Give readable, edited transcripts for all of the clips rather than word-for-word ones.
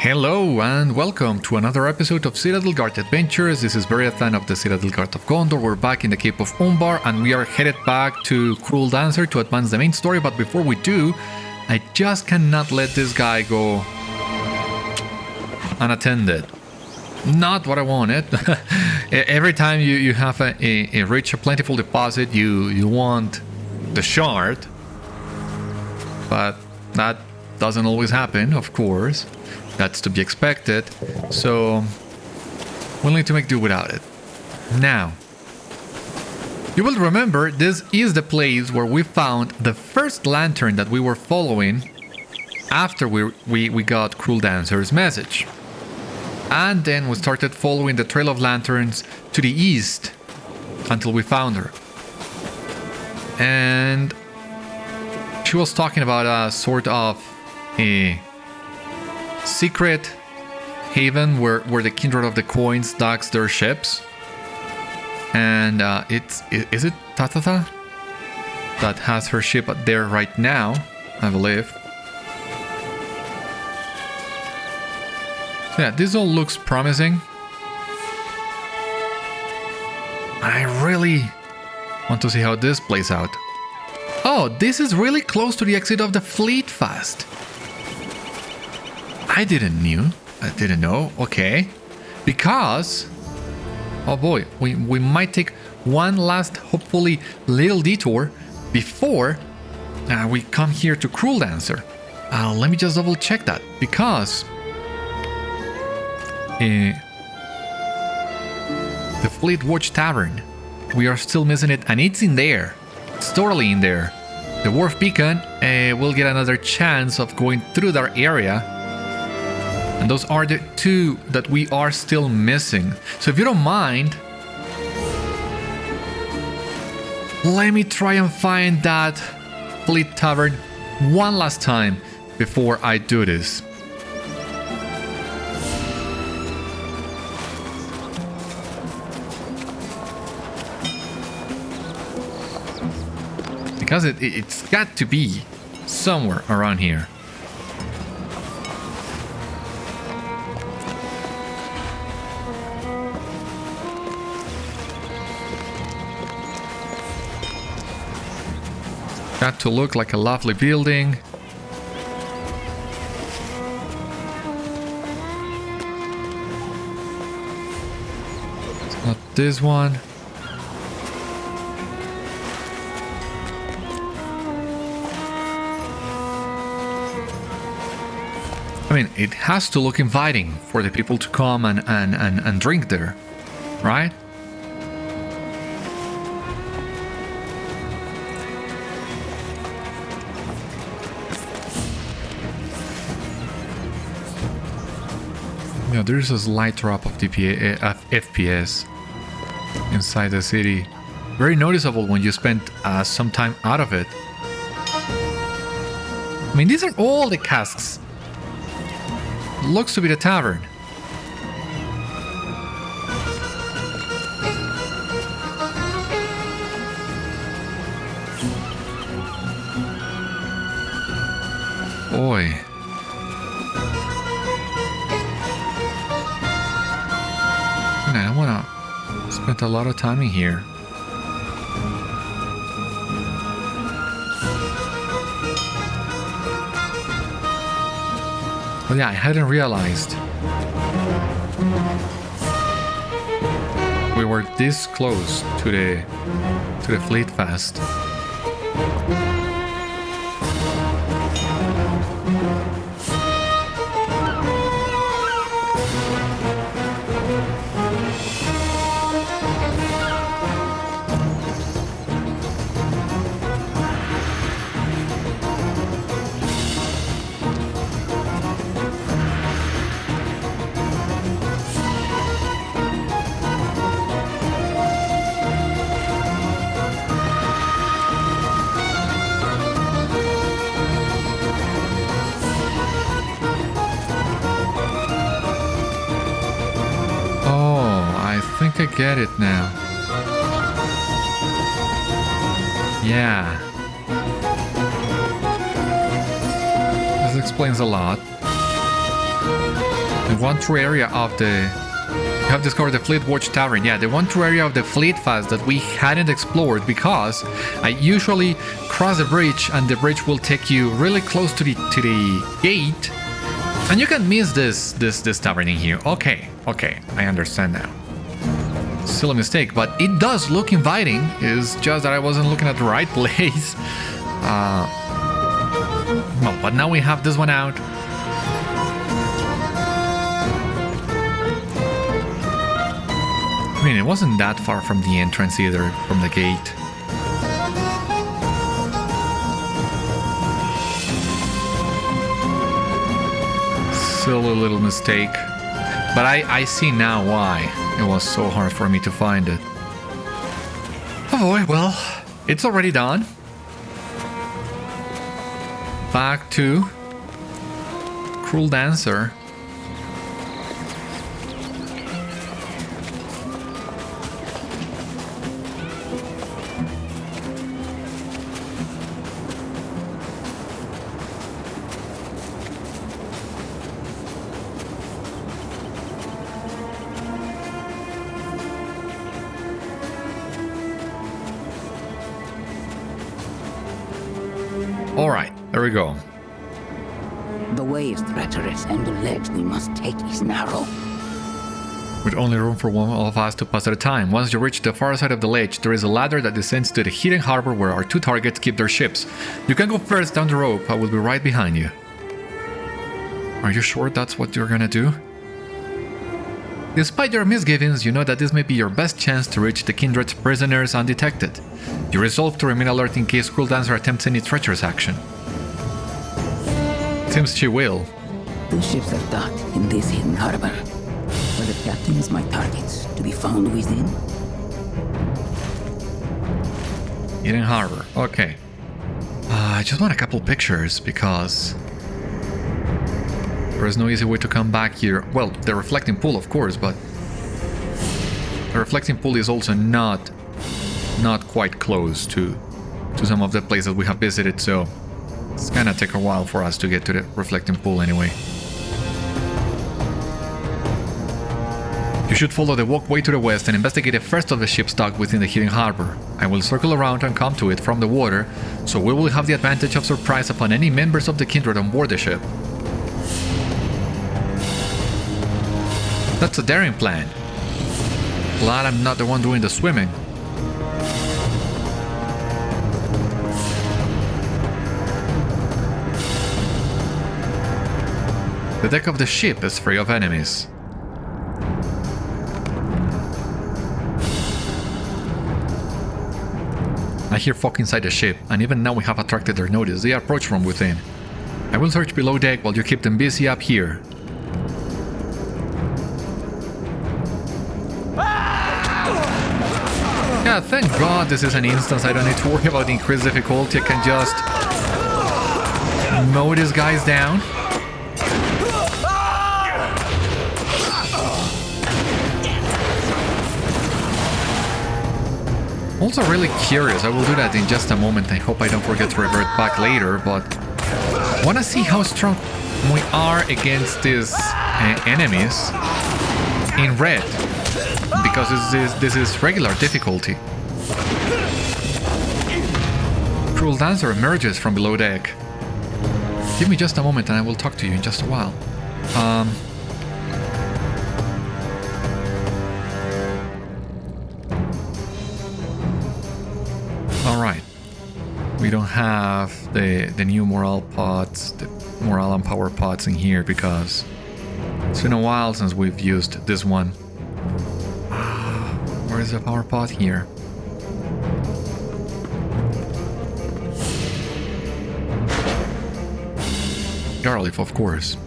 Hello and welcome to another episode of Citadel Guard Adventures. This is Beriathan of the Citadel Guard of Gondor. We're back in the Cape of Umbar and we are headed back to Cruel Dancer to advance the main story. But before we do, I just cannot let this guy go unattended. Not what I wanted. Every time you have a rich, a plentiful deposit, you want the shard. But that doesn't always happen, of course. That's to be expected, so we'll need to make do without it. Now, you will remember this is the place where we found the first lantern that we were following after we got Cruel Dancer's message. And then we started following the trail of lanterns to the east until we found her. And she was talking about a sort of a secret haven where the Kindred of the Coins docks their ships. And is it Tatháta that has her ship there right now, I believe. Yeah, this all looks promising. I really want to see how this plays out. Oh, this is really close to the exit of the fleet fast. I didn't know. Okay. Because, oh boy, we might take one last, hopefully, little detour before we come here to Cruel Dancer. Let me just double check that. Because the Fleet Watch Tavern, we are still missing it, and it's in there. It's totally in there. The Wharf Beacon will get another chance of going through that area. And those are the two that we are still missing. So if you don't mind, let me try and find that Fleet Tavern one last time before I do this. Because it's got to be somewhere around here. Got to look like a lovely building. It's not this one. I mean, it has to look inviting for the people to come and drink there, right? Yeah, there's a slight drop of FPS inside the city. Very noticeable when you spend some time out of it. I mean, these are all the casks. Looks to be the tavern. Boy. Man, I wanna spend a lot of time in here. But yeah, I hadn't realized we were this close to the Fleet Fest. I get it now. Yeah. This explains a lot. one true area of the... You have discovered the Fleet Watch Tavern. Yeah, the one true area of the Fleet Fast that we hadn't explored because I usually cross the bridge and the bridge will take you really close to the gate. And you can miss this tavern in here. Okay, I understand now. Still a mistake, but it does look inviting. It's just that I wasn't looking at the right place. Well, but now we have this one out. I mean, it wasn't that far from the entrance either, from the gate. Still a little mistake. But I see now why it was so hard for me to find it. Oh boy, well, it's already done. Back to Cruel Dancer. Alright, there we go. The way is treacherous and the ledge we must take is narrow. With only room for one of us to pass at a time. Once you reach the far side of the ledge, there is a ladder that descends to the hidden harbor where our two targets keep their ships. You can go first down the rope, I will be right behind you. Are you sure that's what you're gonna do? Despite your misgivings, you know that this may be your best chance to reach the Kindred's prisoners undetected. You resolve to remain alert in case Cruel Dancer attempts any treacherous action. Seems she will. The ships are docked in this hidden harbor. Are the captains my targets to be found within? Hidden harbor, okay. I just want a couple pictures because... there is no easy way to come back here. Well, the reflecting pool, of course, but the reflecting pool is also not quite close to some of the places we have visited, so it's gonna take a while for us to get to the reflecting pool anyway. You should follow the walkway to the west and investigate the first of the ships docked within the hidden harbor. I will circle around and come to it from the water, so we will have the advantage of surprise upon any members of the Kindred on board the ship. That's a daring plan. Glad I'm not the one doing the swimming. The deck of the ship is free of enemies. I hear folk inside the ship, and even now we have attracted their notice. They approach from within. I will search below deck while you keep them busy up here. Yeah, thank God this is an instance. I don't need to worry about the increased difficulty. I can just mow these guys down. Also really curious. I will do that in just a moment. I hope I don't forget to revert back later, but I want to see how strong we are against these enemies in red. Because this is regular difficulty. Cruel Dancer emerges from below deck. Give me just a moment and I will talk to you in just a while. Alright. We don't have the new morale pods, the morale and power pods in here because it's been a while since we've used this one. Where is the power pod here? Garlic, of course.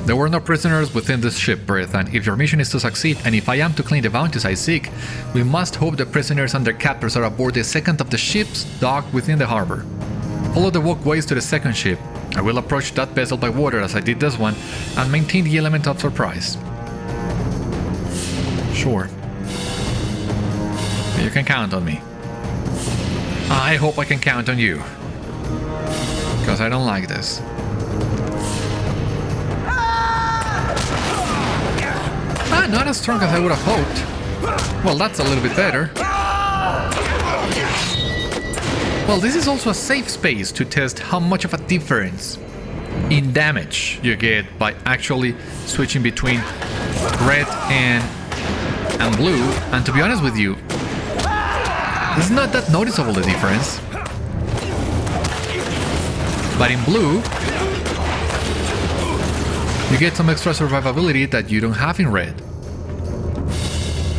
There were no prisoners within this ship, Beriathan. If your mission is to succeed, and if I am to claim the bounties I seek, we must hope the prisoners and their captors are aboard the second of the ships docked within the harbor. Follow the walkways to the second ship. I will approach that vessel by water as I did this one, and maintain the element of surprise. Sure. You can count on me. I hope I can count on you. Because I don't like this. not as strong as I would have hoped. Well, that's a little bit better. Well, this is also a safe space to test how much of a difference in damage you get by actually switching between red and blue. And to be honest with you, it's not that noticeable, the difference. But in blue, you get some extra survivability that you don't have in red.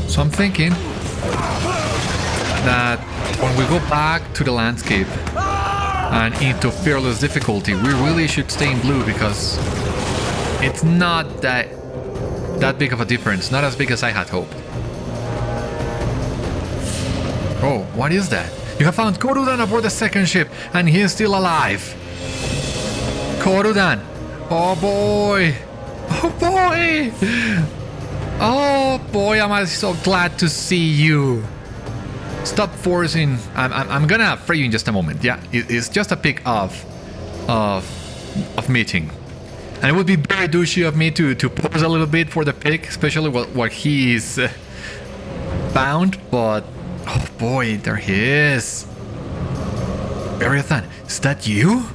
So I'm thinking that when we go back to the landscape and into fearless difficulty, we really should stay in blue, because it's not that big of a difference, not as big as I had hoped. Oh, what is that? You have found Corudan aboard the second ship, and he is still alive. Corudan! Oh boy! Oh boy! Oh boy, am I so glad to see you. Stop forcing. I'm gonna free you in just a moment. Yeah, it's just a pick of meeting, and it would be very douchey of me to pause a little bit for the pick, especially while he is bound. But oh boy, there he is. Beriathan, is that you?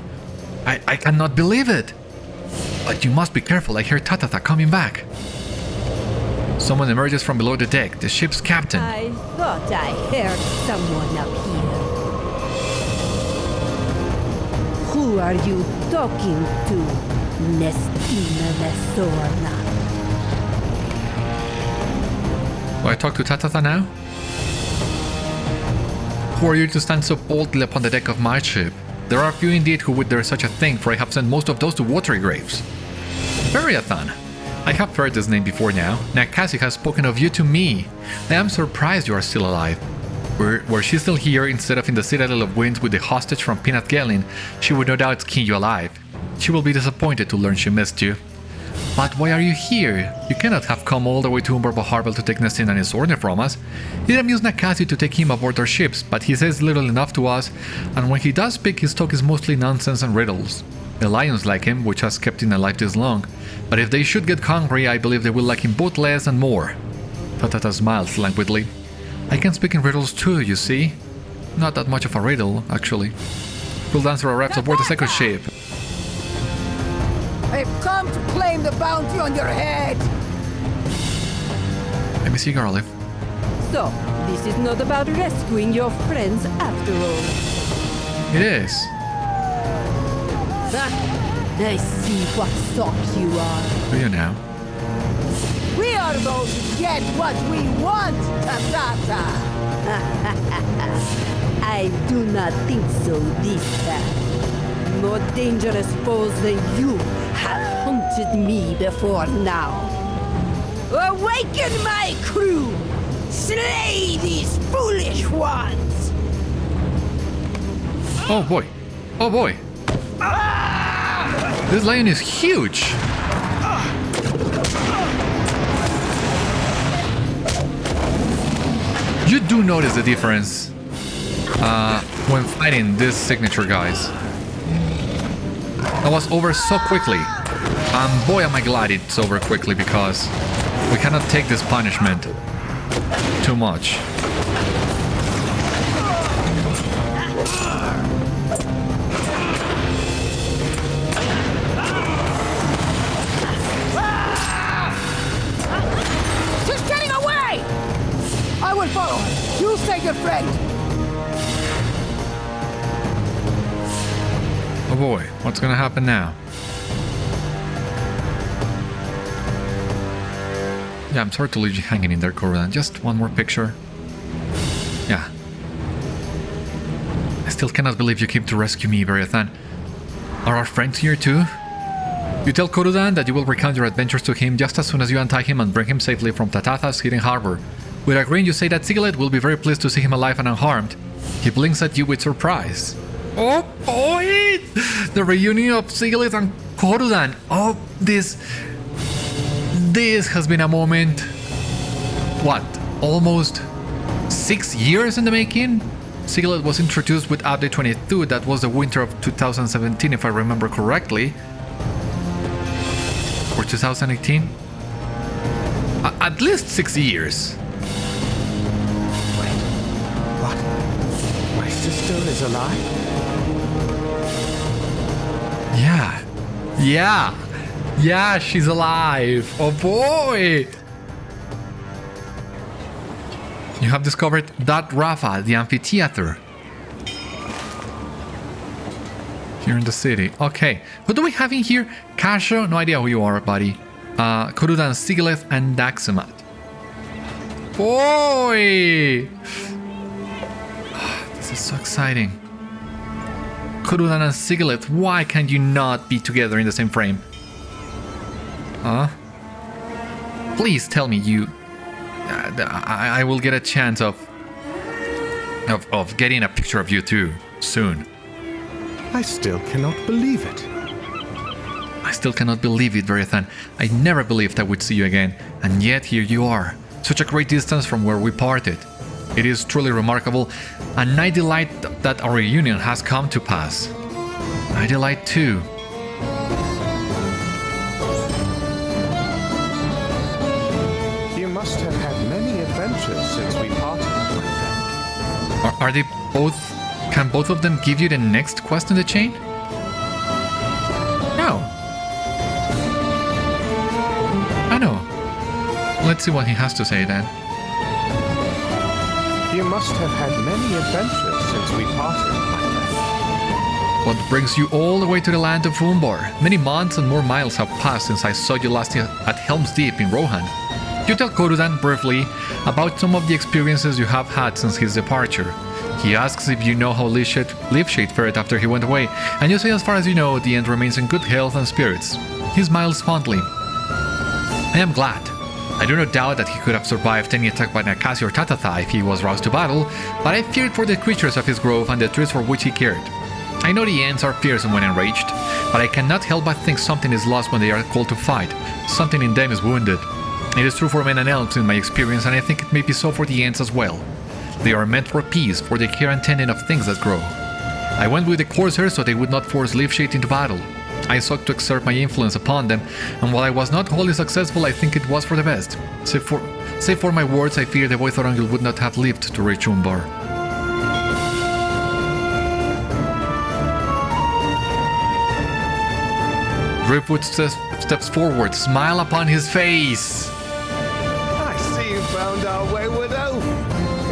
I cannot believe it. But you must be careful. I hear Tatháta coming back. Someone emerges from below the deck, the ship's captain. I thought I heard someone up here. Who are you talking to, Nestina Lesorna? Do I talk to Tatháta now? Who are you to stand so boldly upon the deck of my ship? There are few indeed who would dare such a thing, for I have sent most of those to watery graves. Beriathan. I have heard this name before now. Nakási has spoken of you to me. I am surprised you are still alive. Were she still here instead of in the Citadel of Winds with the hostage from Peanut Gelin, she would no doubt skin you alive. She will be disappointed to learn she missed you. But why are you here? You cannot have come all the way to Umbar harbour to take Nestin and his order from us. It amused Nakási to take him aboard our ships, but he says little enough to us, and when he does speak, his talk is mostly nonsense and riddles. The lions like him, which has kept him alive this long, but if they should get hungry, I believe they will like him both less and more. Tatháta smiles languidly. I can speak in riddles too, you see. Not that much of a riddle, actually. Cruel Dancer arrives aboard the second ship. I've come to claim the bounty on your head! Let me see, Garlic. So, this is not about rescuing your friends after all. It is. I see what sort you are. Do you now? We are those who get what we want, Tatháta! I do not think so this time. More dangerous foes than you have hunted me before now. Awaken my crew! Slay these foolish ones! Oh boy. Oh boy. This lion is huge. You do notice the difference when fighting these signature guys. That was over so quickly. And boy am I glad it's over quickly, because we cannot take this punishment too much. She's getting away! I will follow her. You save your friend. Oh boy, what's gonna happen now? Yeah, I'm sorry to leave you hanging in there, Corudan. Just one more picture. Yeah. I still cannot believe you came to rescue me, Beriathan. Are our friends here too? You tell Corudan that you will recount your adventures to him just as soon as you untie him and bring him safely from Tatháta's hidden harbour. With a grin, you say that Sigiled will be very pleased to see him alive and unharmed. He blinks at you with surprise. Oh boy! The reunion of Sigiled and Corudan. Oh, this has been a moment. What? Almost 6 years in the making? Sigiled was introduced with update 22. That was the winter of 2017, if I remember correctly. Or 2018? At least 6 years. Wait. What? My sister is alive? Yeah, she's alive. Oh boy! You have discovered that Rafa, the amphitheatre. Here in the city. Okay, who do we have in here? Kasho, no idea who you are, buddy. Corudan, Sigileth, and Daxamat. Boy! This is so exciting. Corudan and Sigileth, why can you not be together in the same frame? Huh? Please tell me you... I will get a chance of getting a picture of you two soon. I still cannot believe it. I still cannot believe it, Beriathan. I never believed I would see you again, and yet here you are, such a great distance from where we parted. It is truly remarkable, and I delight that our reunion has come to pass. I delight too. You must have had many adventures since we parted, my friend. Are they both... Can both of them give you the next quest in the chain? No. I know. Let's see what he has to say then. You must have had many adventures since we parted, my friend. What brings you all the way to the land of Umbar? Many months and more miles have passed since I saw you last at Helm's Deep in Rohan. You tell Corudan briefly about some of the experiences you have had since his departure. He asks if you know how Leafshade fared after he went away, and you say as far as you know, the end remains in good health and spirits. He smiles fondly. I am glad. I do not doubt that he could have survived any attack by Nakási or Tatháta if he was roused to battle, but I feared for the creatures of his grove and the trees for which he cared. I know the Ents are fearsome when enraged, but I cannot help but think something is lost when they are called to fight. Something in them is wounded. It is true for men and elves in my experience, and I think it may be so for the Ents as well. They are meant for peace, for the care and tending of things that grow. I went with the Corsairs so they would not force Leafshade into battle. I sought to exert my influence upon them, and while I was not wholly successful, I think it was for the best. Save for my words, I fear the boy Thorongil would not have lived to reach Umbar. Driftwood steps forward, smile upon his face. I see you found our wayward oaf.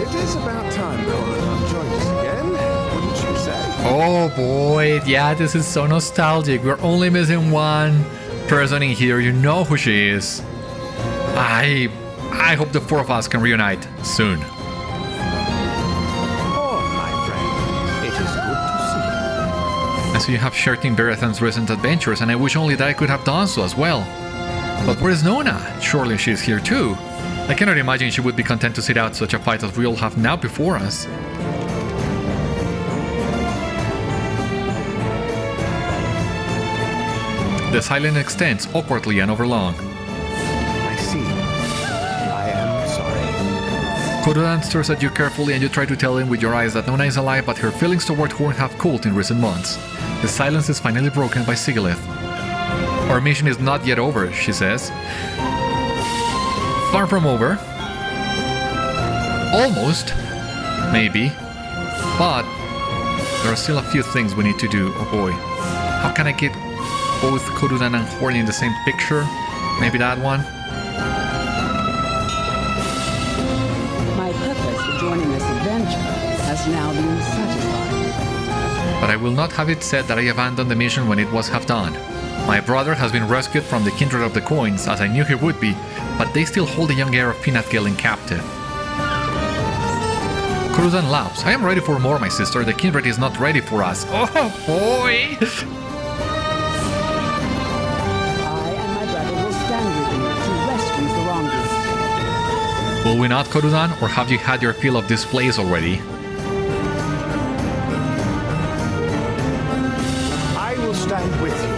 It is about time Corudan joined us again, wouldn't you say? Oh boy, yeah, this is so nostalgic. We're only missing one person in here. You know who she is. I hope the four of us can reunite soon. Oh, my friend, it is good to see you. I see you have shared in Beriathan's recent adventures, and I wish only that I could have done so as well. But where is Nona? Surely she is here too. I cannot imagine she would be content to sit out such a fight as we all have now before us. The silence extends awkwardly and overlong. I see. I am sorry. Corudan stares at you carefully and you try to tell him with your eyes that Nona is alive, but her feelings toward Horn have cooled in recent months. The silence is finally broken by Sigileth. Our mission is not yet over, she says. Far from over. Almost. Maybe. But there are still a few things we need to do. Oh boy. How can I get both Corudan and Horn in the same picture? Maybe that one? My purpose of joining this adventure has now been satisfied. But I will not have it said that I abandoned the mission when it was half done. My brother has been rescued from the Kindred of the Coins, as I knew he would be, but they still hold the young heir of Penathgil in captive. Corudan laughs. I am ready for more, my sister. The Kindred is not ready for us. Oh boy! I and my brother will stand with you to rescue Thorongil. Will we not, Corudan, or have you had your fill of this place already? I will stand with you.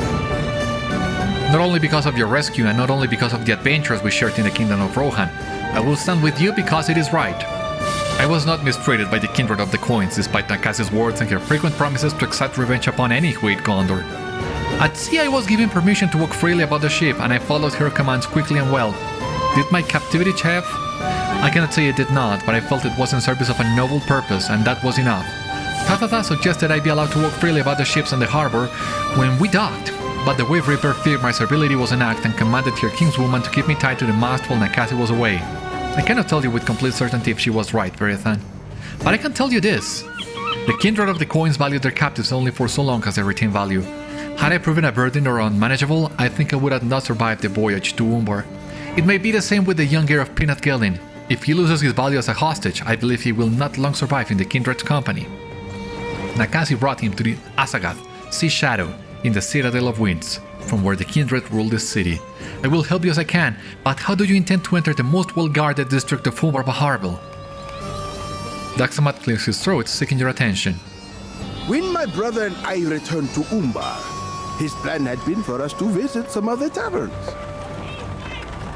Not only because of your rescue and not only because of the adventures we shared in the Kingdom of Rohan, I will stand with you because it is right. I was not mistreated by the Kindred of the Coins despite Nakási's words and her frequent promises to exact revenge upon any who ate Gondor. At sea I was given permission to walk freely about the ship and I followed her commands quickly and well. Did my captivity chef? I cannot say it did not, but I felt it was in service of a noble purpose, and that was enough. Tatháta suggested I be allowed to walk freely about the ships and the harbour when we docked, but the Wave Reaper feared my servility was an act and commanded her kingswoman to keep me tied to the mast while Nakási was away. I cannot tell you with complete certainty if she was right, Beriathan. But I can tell you this. The Kindred of the coins valued their captives only for so long as they retain value. Had I proven a burden or unmanageable, I think I would have not survived the voyage to Umbar. It may be the same with the young heir of Peanut Gelding. If he loses his value as a hostage, I believe he will not long survive in the Kindred's company. Nakási brought him to the Azagath, Sea Shadow, in the Citadel of Winds, from where the Kindred ruled this city. I will help you as I can, but how do you intend to enter the most well-guarded district of Umbar Harbour? Daxamat clears his throat, seeking your attention. When my brother and I returned to Umbar, his plan had been for us to visit some other taverns.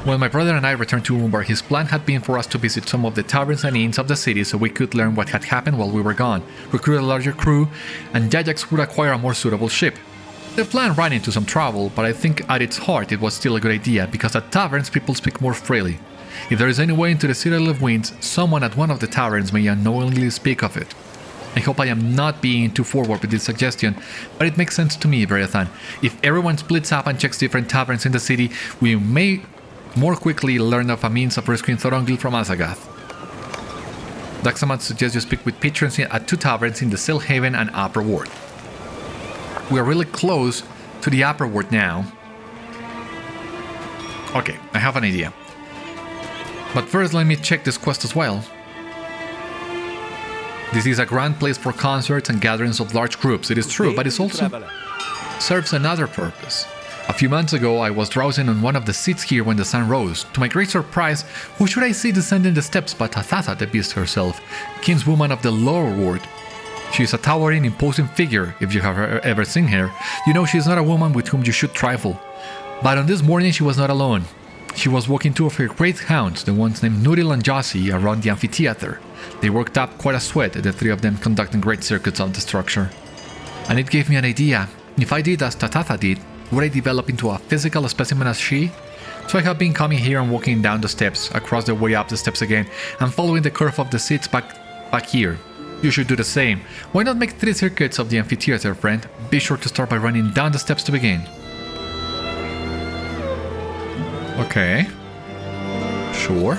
When my brother and I returned to Umbar, his plan had been for us to visit some of the taverns and inns of the city so we could learn what had happened while we were gone, recruit a larger crew, and Jajax would acquire a more suitable ship. The plan ran into some trouble, but I think at its heart it was still a good idea, because at taverns people speak more freely. If there is any way into the Citadel of Winds, someone at one of the taverns may unknowingly speak of it. I hope I am not being too forward with this suggestion, but it makes sense to me, Beriathan. If everyone splits up and checks different taverns in the city, we may more quickly learn of a means of rescuing Thorongil from Azagath. Daxamat suggests you speak with patrons at 2 taverns in the Sail Haven and Upper Ward. We are really close to the Upper Ward now. Okay, I have an idea. But first let me check this quest as well. This is a grand place for concerts and gatherings of large groups, it is true, but it also serves another purpose. A few months ago, I was drowsing on one of the seats here when the sun rose. To my great surprise, who should I see descending the steps but Tatháta, the beast herself, kinswoman of the lower ward. She is a towering, imposing figure. If you have ever seen her, you know she is not a woman with whom you should trifle. But on this morning, she was not alone. She was walking 2 of her great hounds, the ones named Nuril and Jossi, around the amphitheatre. They worked up quite a sweat, the 3 of them conducting great circuits of the structure. And it gave me an idea. If I did as Tatháta did, would I develop into a physical specimen as she? So I have been coming here and walking down the steps, across the way up the steps again, and following the curve of the seats back here. You should do the same. Why not make 3 circuits of the amphitheatre, friend? Be sure to start by running down the steps to begin. Okay. Sure.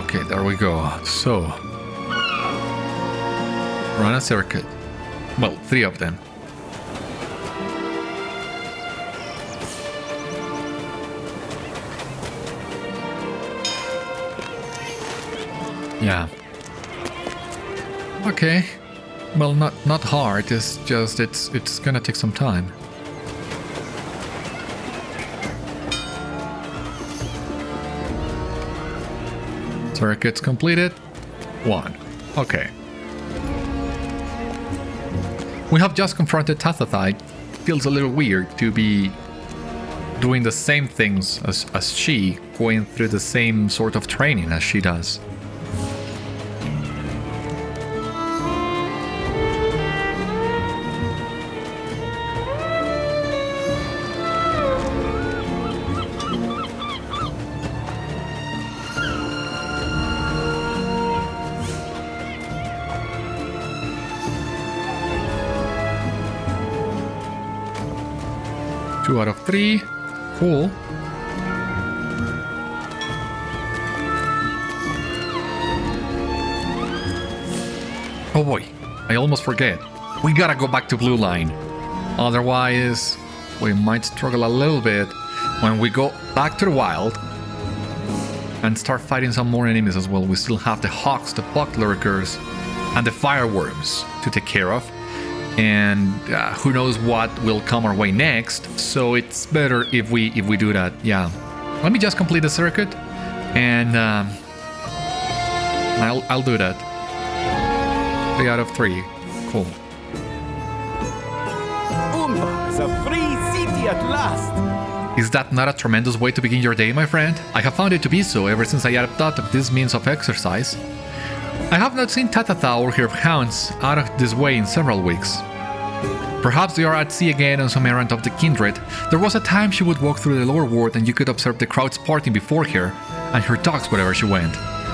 Okay, there we go. So, run a circuit. Well, 3 of them. Yeah. Okay. Well, not hard. It's just it's gonna take some time. Circuits completed. 1. Okay. We have just confronted Tatháta. It feels a little weird to be doing the same things as she, going through the same sort of training as she does. Two out of 3. Cool. Oh boy, I almost forget. We gotta go back to Blue Line. Otherwise, we might struggle a little bit when we go back to the wild and start fighting some more enemies as well. We still have the hawks, the bug lurkers, and the fireworms to take care of. And who knows what will come our way next, so it's better if we do that. Yeah, let me just complete the circuit, and I'll do that. 3 out of 3, cool. Umbar is a free city at last. Is that not a tremendous way to begin your day, my friend? I have found it to be so ever since I adopted this means of exercise. I have not seen Tatháta or her hounds out of this way in several weeks. Perhaps they are at sea again on some errand of the Kindred. There was a time she would walk through the lower ward and you could observe the crowds parting before her, and her dogs wherever she went.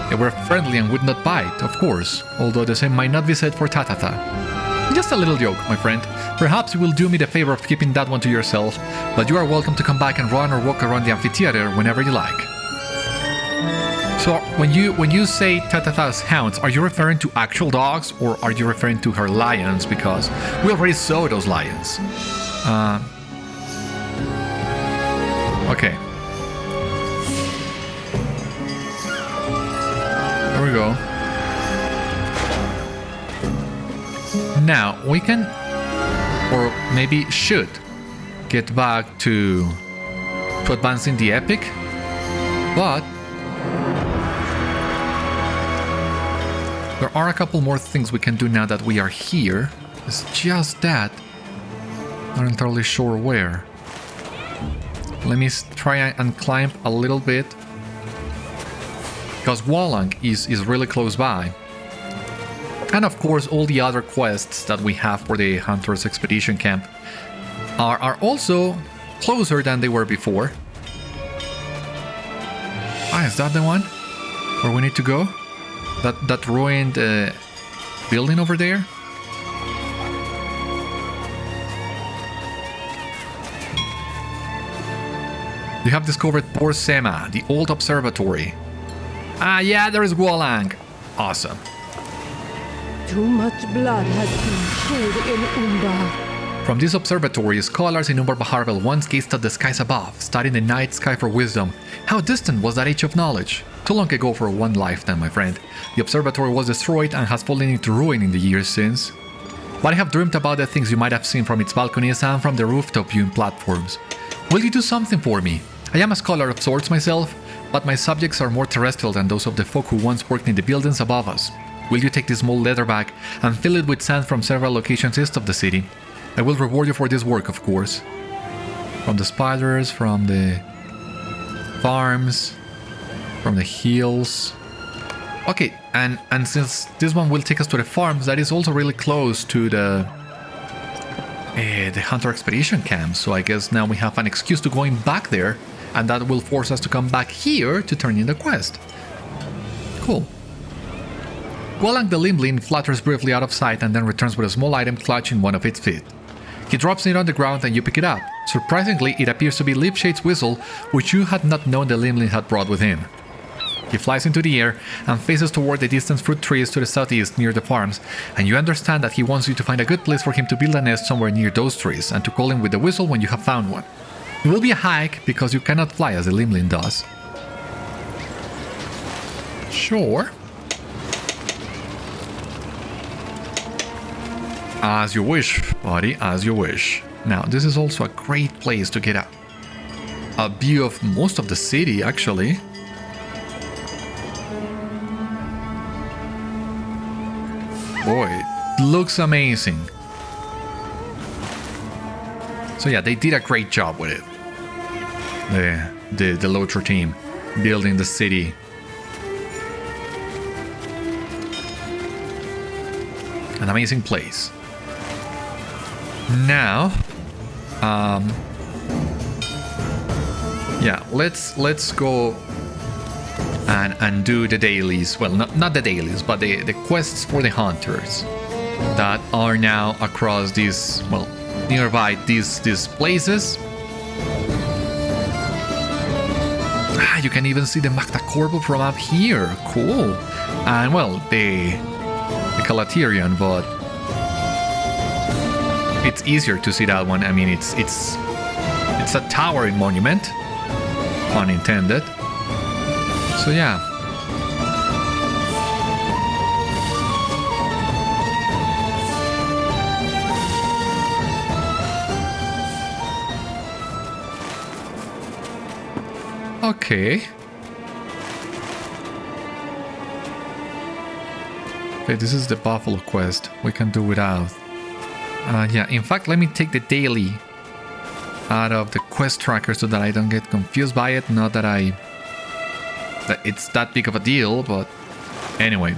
They were friendly and would not bite, of course, although the same might not be said for Tatháta. Just a little joke, my friend. Perhaps you will do me the favor of keeping that one to yourself, but you are welcome to come back and run or walk around the amphitheatre whenever you like. So, when you say Tatháta's hounds, are you referring to actual dogs, or are you referring to her lions? Because we already saw those lions. Okay. There we go. Now, we can, or maybe should, get back to advancing the epic, but there are a couple more things we can do now that we are here. It's just that not entirely sure where. Let me try and climb a little bit, because Wallang is really close by. And of course, all the other quests that we have for the Hunter's Expedition Camp are also closer than they were before. Ah, is that the one where we need to go? That ruined building over there? You have discovered Port Sema, the old observatory. Ah, yeah, there is Wallang. Awesome. Too much blood has been shed in Umbar. From this observatory, scholars in Umbar Baharvel once gazed at the skies above, studying the night sky for wisdom. How distant was that age of knowledge? Too long ago for one lifetime, my friend. The observatory was destroyed and has fallen into ruin in the years since. But I have dreamt about the things you might have seen from its balconies and from the rooftop viewing platforms. Will you do something for me? I am a scholar of sorts myself, but my subjects are more terrestrial than those of the folk who once worked in the buildings above us. Will you take this small leather bag and fill it with sand from several locations east of the city? I will reward you for this work, of course. From the spiders, from the farms, from the hills. Okay, and since this one will take us to the farms, that is also really close to the Hunter Expedition Camp, so I guess now we have an excuse to going back there, and that will force us to come back here to turn in the quest. Cool. Wallang the Limblin flutters briefly out of sight and then returns with a small item clutching one of its feet. He drops it on the ground and you pick it up. Surprisingly, it appears to be Leafshade's whistle, which you had not known the Limblin had brought with him. He flies into the air and faces toward the distant fruit trees to the southeast near the farms, and you understand that he wants you to find a good place for him to build a nest somewhere near those trees and to call him with the whistle when you have found one. It will be a hike because you cannot fly as the Limblin does. Sure. As you wish, buddy, as you wish. Now, this is also a great place to get a view of most of the city, actually. Boy, it looks amazing. So yeah, they did a great job with it. The LOTRO team building the city. An amazing place. Now, yeah, let's go and do the dailies. Well, not the dailies, but the quests for the hunters that are now across these, well, nearby these places. Ah, you can even see the Magda Corvo from up here. Cool. And well, the Calaterian, but it's easier to see that one. I mean, it's a towering monument, pun intended. So yeah. Okay. Okay, this is the Buffalo quest. We can do without. Yeah, in fact, let me take the daily out of the quest tracker so that I don't get confused by it. Not that that it's that big of a deal, but anyway.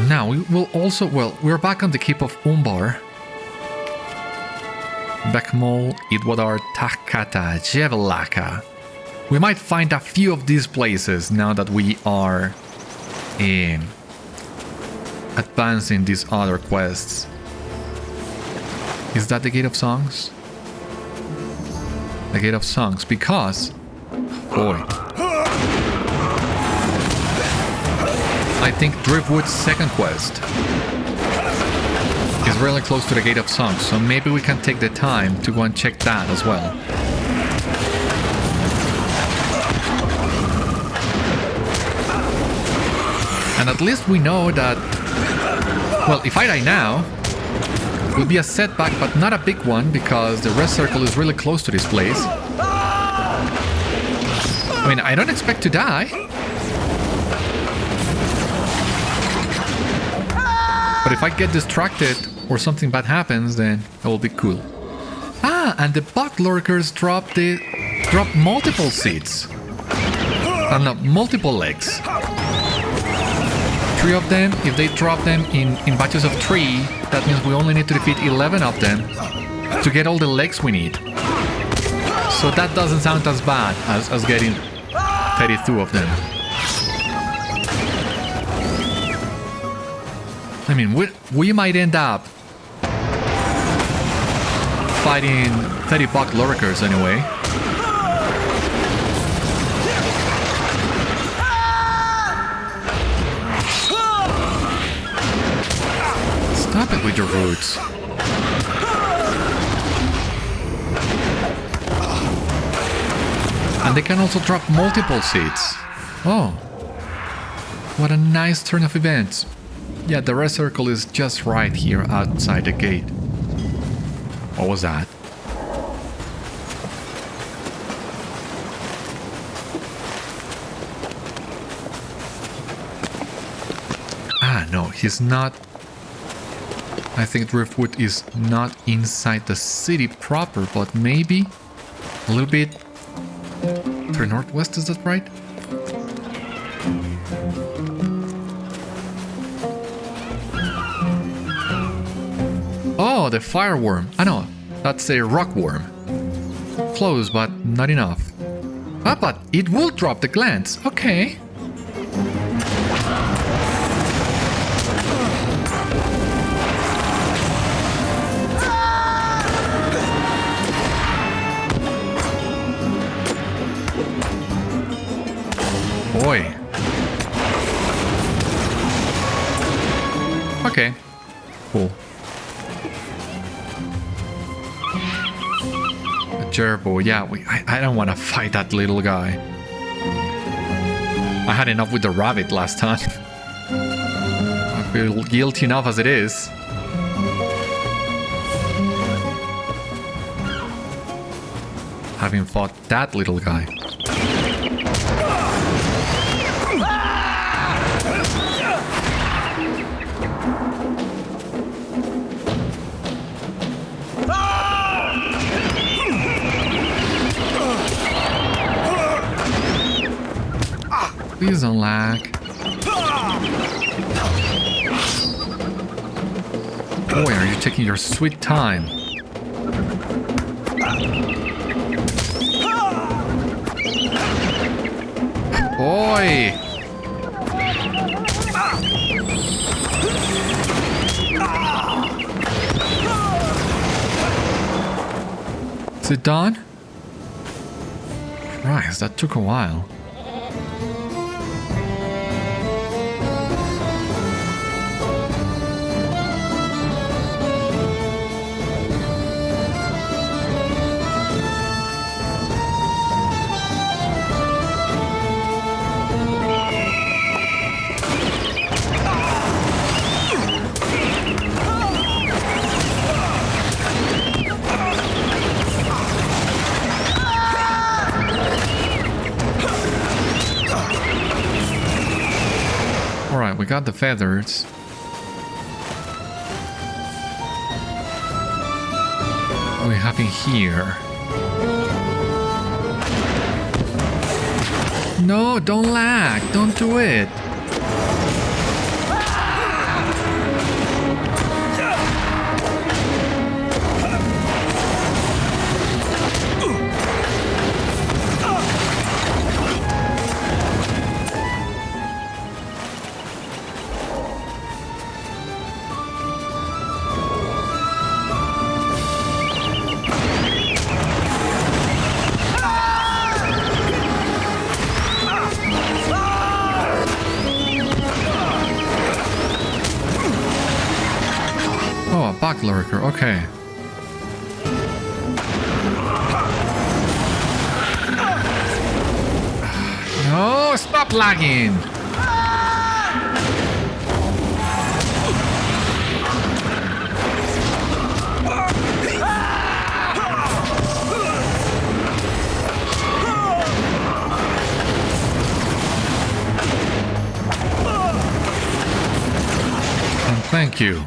Now we will also, well, we're back on the Cape of Umbar. Bekmol, Idwadar, Tatháta, Jevelaka. We might find a few of these places now that we are advancing these other quests. Is that the Gate of Songs? The Gate of Songs, because... boy. I think Driftwood's second quest is really close to the Gate of Songs, so maybe we can take the time to go and check that as well. And at least we know that, well, if I die now, it will be a setback, but not a big one, because the rest circle is really close to this place. I mean, I don't expect to die. But if I get distracted or something bad happens, then it will be cool. Ah, and the bug lurkers drop multiple seeds. No, multiple legs. 3 of them, if they drop them in batches of 3, that means we only need to defeat 11 of them to get all the legs we need. So that doesn't sound as bad as getting 32 of them. I mean, we might end up fighting 30 bug lurkers anyway. Stop it with your roots. And they can also drop multiple seeds. Oh, what a nice turn of events. Yeah, the rest circle is just right here outside the gate. What was that? Ah, no, he's not. I think Driftwood is not inside the city proper, but maybe a little bit to the northwest, is that right? Oh, the fireworm. I know, that's a rockworm. Close, but not enough. Ah, but it will drop the glance. Okay. Boy. Okay. Cool. Gerbo, yeah, I don't want to fight that little guy. I had enough with the rabbit last time. I feel guilty enough as it is. Having fought that little guy. Please don't lag. Boy, are you taking your sweet time. Boy! Is it done? Christ, that took a while. We got the feathers. we have in here? No, don't lag. Don't do it. Back lurker, okay. No, stop lagging. And thank you.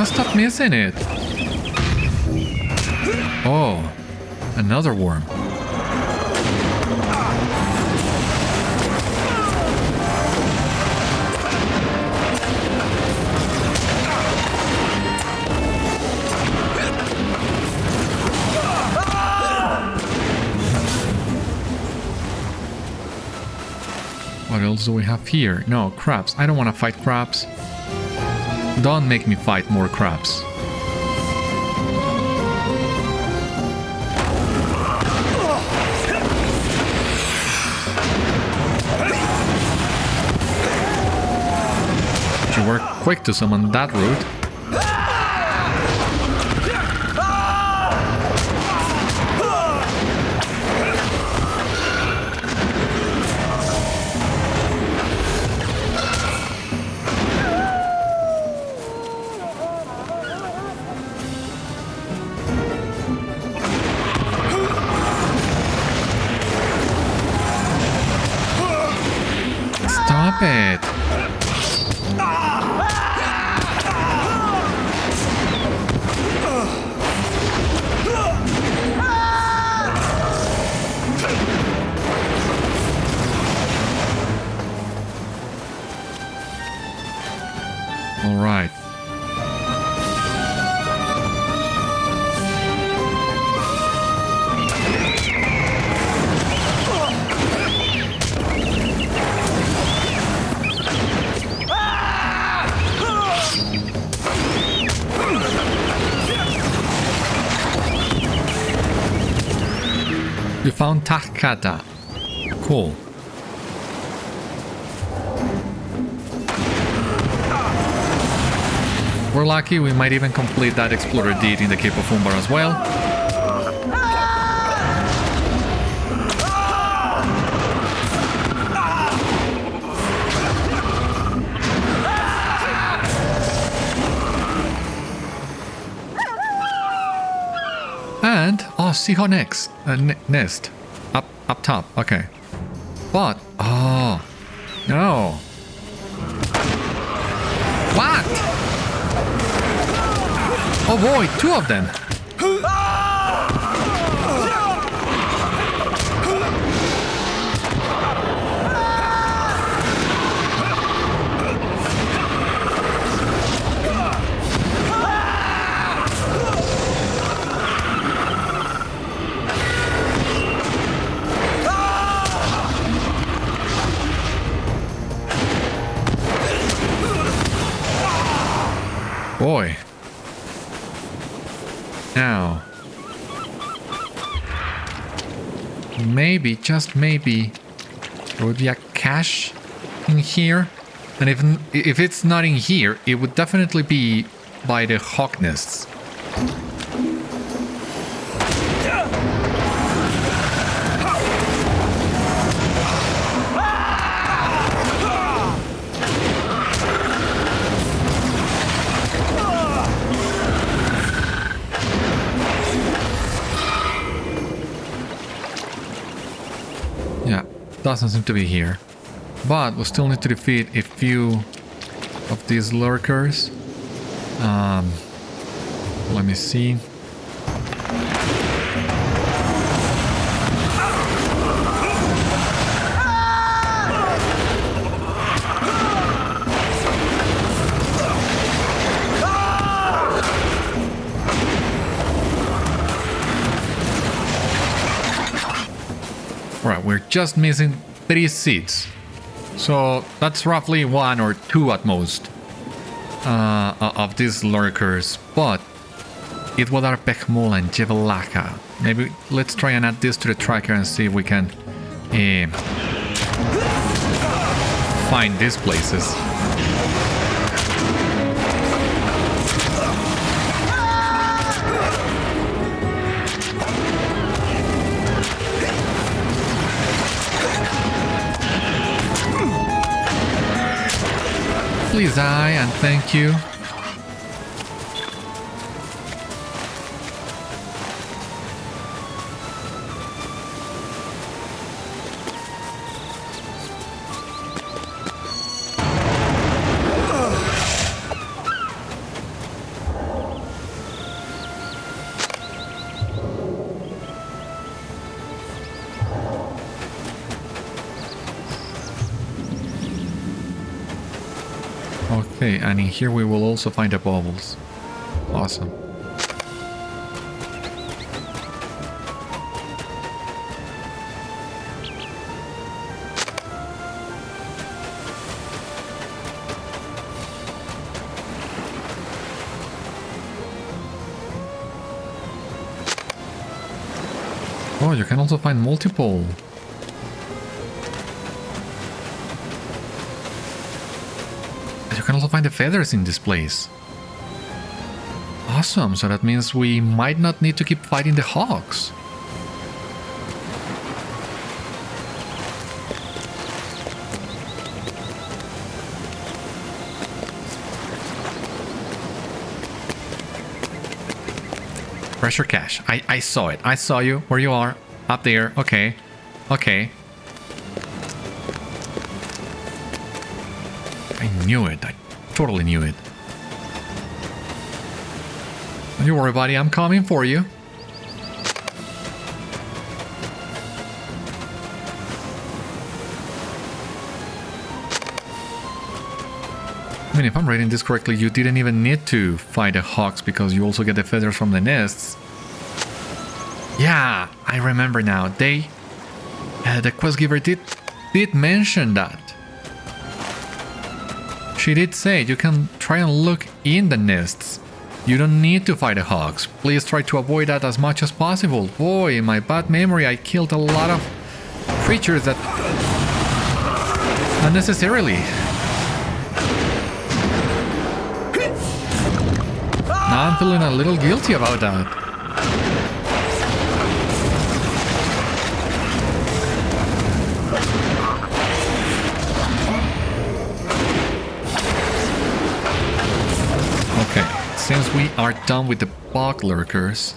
Stop missing it. Oh, another worm. What else do we have here? No, crabs. I don't want to fight crabs. Don't make me fight more crabs. You were quick to summon that route. Stop it. All right. You found Tatháta. Cool. We're lucky, we might even complete that explorer deed in the Cape of Umbar as well. And, oh, Seahawk next. Nest. Up top, okay. But, oh, no. What? Oh boy, two of them. Boy. Now. Maybe, just maybe, there would be a cache in here. And if it's not in here, it would definitely be by the hawk nests. Yeah, doesn't seem to be here. But we still need to defeat a few of these lurkers. Let me see. Alright, we're just missing 3 seeds. So that's roughly 1 or 2 at most of these lurkers, but it would are Pekmul and Jevelaka. Maybe let's try and add this to the tracker and see if we can find these places. Please die and thank you. Okay, and in here we will also find the bubbles. Awesome. Oh, you can also find multiple. You can also find the feathers in this place. Awesome, so that means we might not need to keep fighting the hawks. Pressure cache. I saw it. I saw you. Where you are. Up there. Okay. Okay. I knew it. I totally knew it. Don't you worry, buddy. I'm coming for you. I mean, if I'm reading this correctly, you didn't even need to fight the hawks because you also get the feathers from the nests. Yeah, I remember now. The quest giver did mention that. She did say you can try and look in the nests. You don't need to fight the hawks. Please try to avoid that as much as possible. Boy, in my bad memory, I killed a lot of creatures that unnecessarily. Now I'm feeling a little guilty about that. Since we are done with the bog lurkers,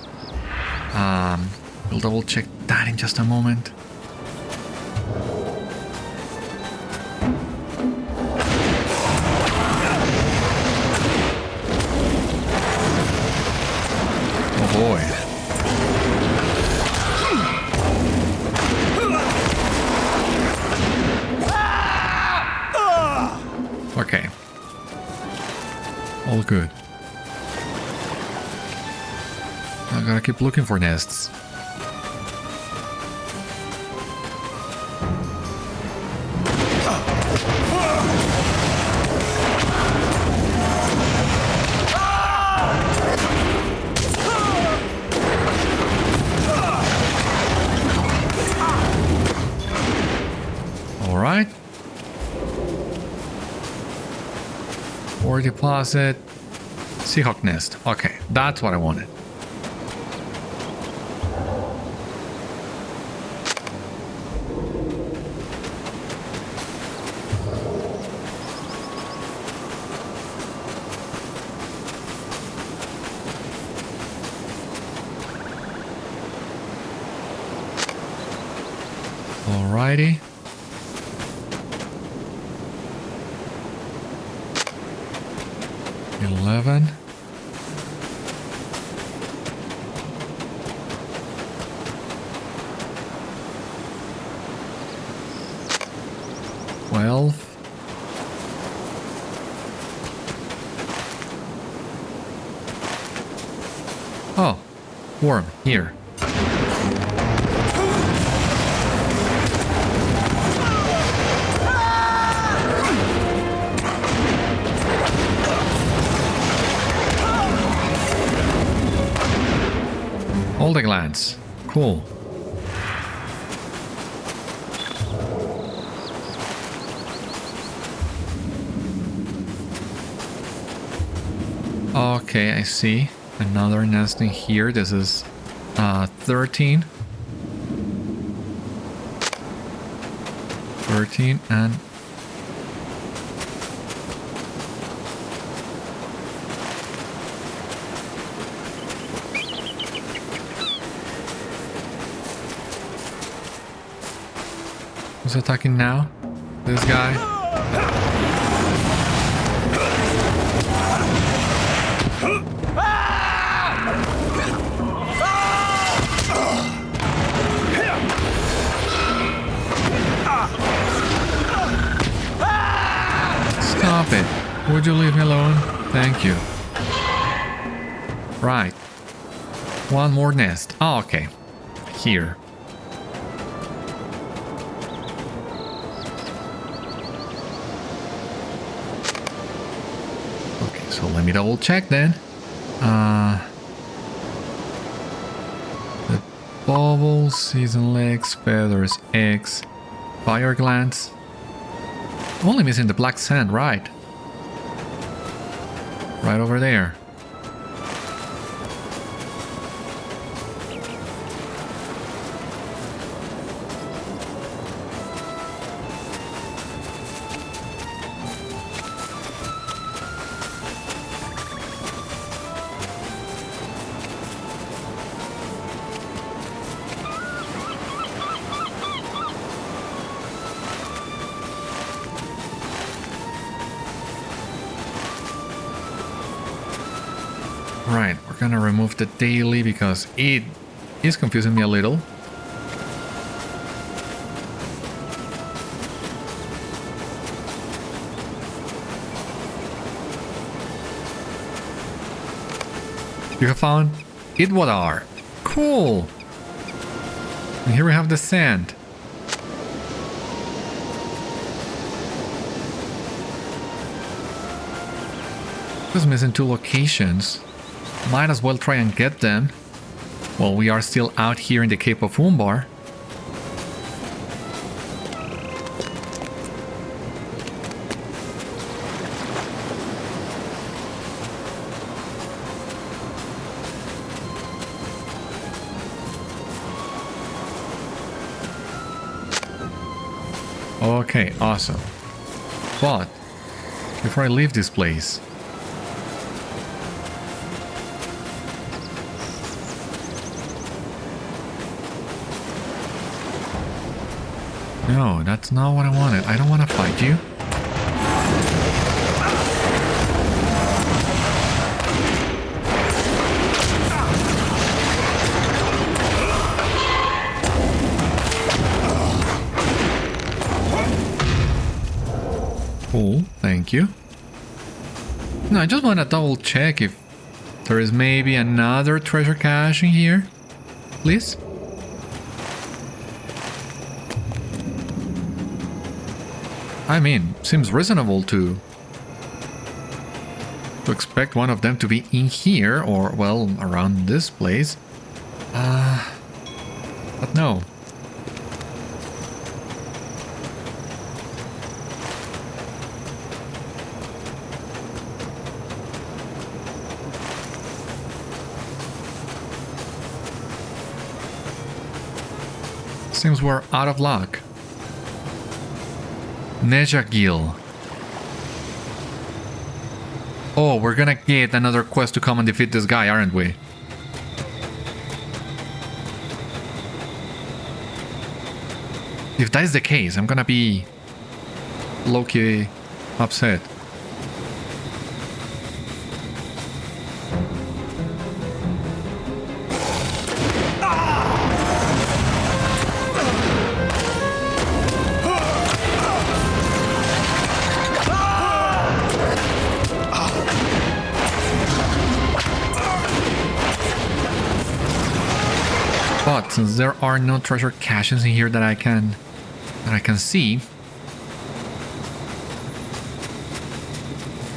we'll double check that in just a moment. Oh boy. Okay. All good. I gotta keep looking for nests. All right. Ore deposit. Seahawk nest. Okay, that's what I wanted. Alrighty. $11. $12. Oh, worm here. All the glands. Cool. Okay, I see. Another nesting here. This is 13. 13 and who's attacking now? This guy? Stop it. Would you leave me alone? Thank you. Right. One more nest. Oh, okay. Here. So let me double check then. The bubbles, season legs, feathers, eggs, fire glands. Only missing the black sand, right? Right over there. Right, we're gonna remove the daily because it is confusing me a little. You have found Idwadar. Cool! And here we have the sand. Just missing 2 locations. Might as well try and get them while we are still out here in the Cape of Umbar. Okay, awesome. But before I leave this place, no, that's not what I wanted. I don't want to fight you. Cool, thank you. No, I just want to double check if there is maybe another treasure cache in here. Please? I mean, seems reasonable to expect one of them to be in here or, well, around this place. But no. Seems we're out of luck. Nejagil. Oh, we're gonna get another quest to come and defeat this guy, aren't we? If that is the case, I'm gonna be low-key upset. But since there are no treasure caches in here that I can see,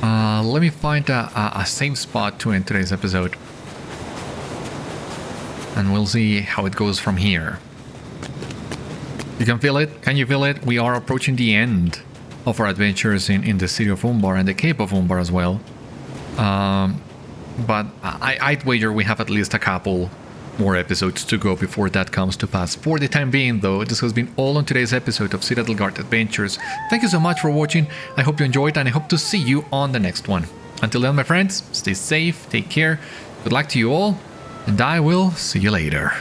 let me find a safe spot to end today's episode, and we'll see how it goes from here. You can feel it? Can you feel it? We are approaching the end of our adventures in the city of Umbar and the Cape of Umbar as well. But I'd wager we have at least a couple more episodes to go before that comes to pass. For the time being though, this has been all on today's episode of Citadel Guard Adventures. Thank you so much for watching. I hope you enjoyed, and I hope to see you on the next one. Until then, my friends, stay safe, take care, good luck to you all, and I will see you later.